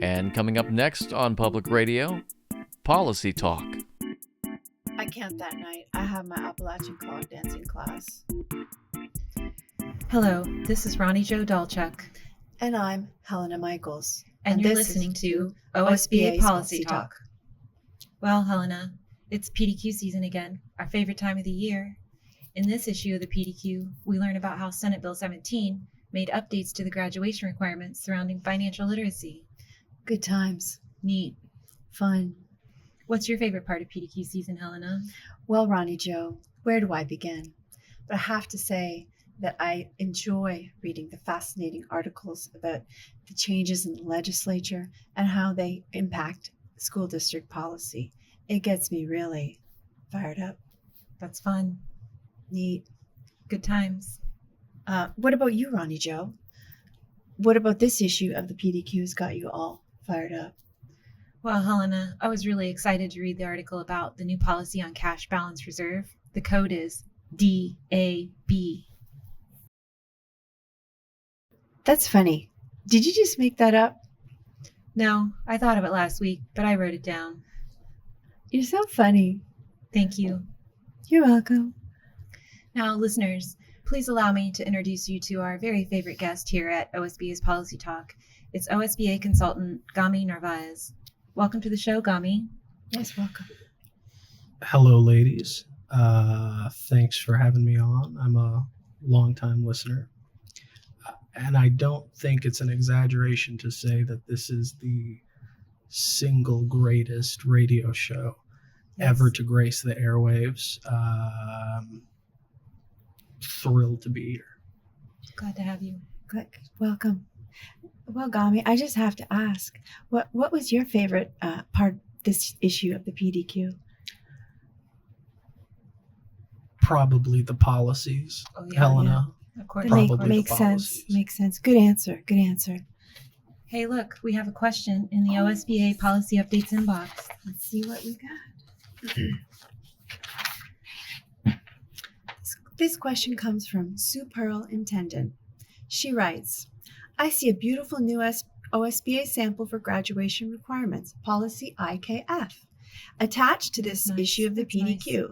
And coming up next on Public Radio, Policy Talk. I camped that night. I have my Appalachian clog dancing class. Hello, this is Ronnie Jo Dolchuk. And I'm Helena Michaels. And you're listening to OSBA Policy Talk. Well, Helena, it's PDQ season again, our favorite time of the year. In this issue of the PDQ, we learn about how Senate Bill 17 made updates to the graduation requirements surrounding financial literacy. Good times. Neat. Fun. What's your favorite part of PDQ season, Helena? Well, Ronnie Jo, where do I begin? But I have to say that I enjoy reading the fascinating articles about the changes in the legislature and how they impact school district policy. It gets me really fired up. That's fun. Neat. Good times. What about you, Ronnie Jo? What about this issue of the PDQ has got you all fired up? Well, Helena, I was really excited to read the article about the new policy on cash balance reserve. The code is DAB. That's funny. Did you just make that up? No, I thought of it last week, but I wrote it down. You're so funny. Thank you. You're welcome. Now, listeners, please allow me to introduce you to our very favorite guest here at OSBA's Policy Talk. It's OSBA consultant Gami Narvaez. Welcome to the show, Gami. Yes, welcome. Hello, ladies. Thanks for having me on. I'm a longtime listener. And I don't think it's an exaggeration to say that this is the single greatest radio show ever to grace the airwaves. Thrilled to be here. Glad to have you. Good. Welcome. Well, Gami, I just have to ask, what was your favorite part of this issue of the PDQ? Probably the policies, Helena. Yeah. Of course. Makes sense. Makes sense. Good answer. Good answer. Hey, look, we have a question in the OSBA Policy Updates inbox. Let's see what we got. This question comes from Sue Pearl, Intendant. She writes, I see a beautiful new OSBA sample for graduation requirements, policy IKF, attached to this issue of the PDQ. Nice.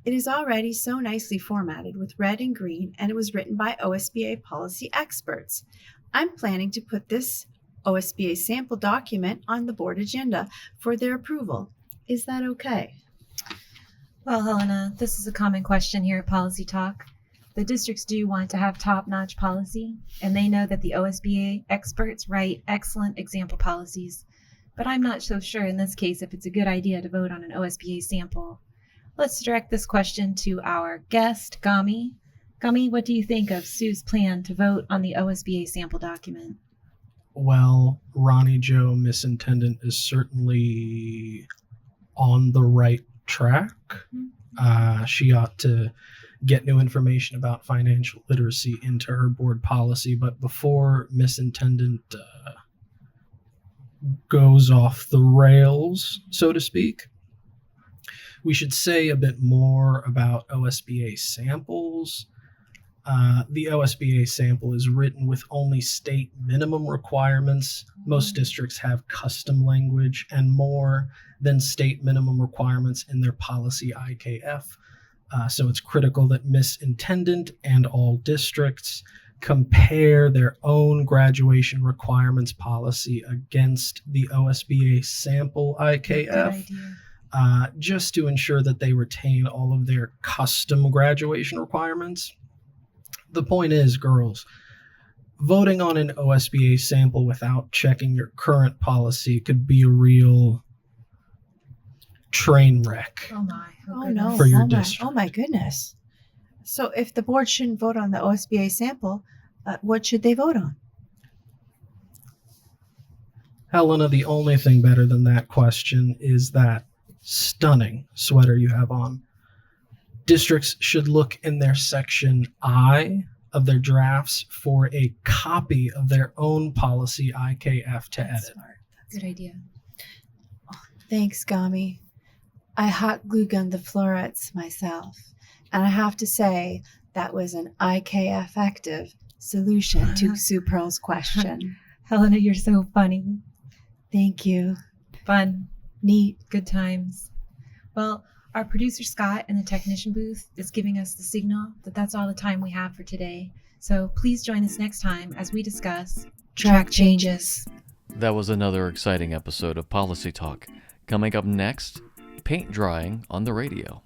It is already so nicely formatted with red and green, and it was written by OSBA policy experts. I'm planning to put this OSBA sample document on the board agenda for their approval. Is that okay? Well, Helena, this is a common question here at Policy Talk. The districts do want to have top-notch policy, and they know that the OSBA experts write excellent example policies. But I'm not so sure in this case if it's a good idea to vote on an OSBA sample. Let's direct this question to our guest, Gami. Gami, what do you think of Sue's plan to vote on the OSBA sample document? Well, Ronnie Jo, Miss Intendant, is certainly on the right track. She ought to get new information about financial literacy into her board policy. But before Miss Intendant goes off the rails, so to speak, we should say a bit more about OSBA samples. The OSBA sample is written with only state minimum requirements. Most districts have custom language and more than state minimum requirements in their policy IKF. So it's critical that Miss Intendant and all districts compare their own graduation requirements policy against the OSBA sample IKF, just to ensure that they retain all of their custom graduation requirements. The point is, girls, voting on an OSBA sample without checking your current policy could be a real train wreck. Oh my. Oh no. For your district. Oh my goodness. So if the board shouldn't vote on the OSBA sample, what should they vote on? Helena, the only thing better than that question is that stunning sweater you have on. Districts should look in their section I of their drafts for a copy of their own policy IKF to edit. Smart. Good idea. Oh, thanks, Gami. I hot glue gunned the florets myself, and I have to say that was an IKF-active solution to Sue Pearl's question. Helena, you're so funny. Thank you. Fun. Neat. Good times. Well, our producer Scott in the technician booth is giving us the signal that that's all the time we have for today. So please join us next time as we discuss Track changes. That was another exciting episode of Policy Talk. Coming up next, paint drying on the radio.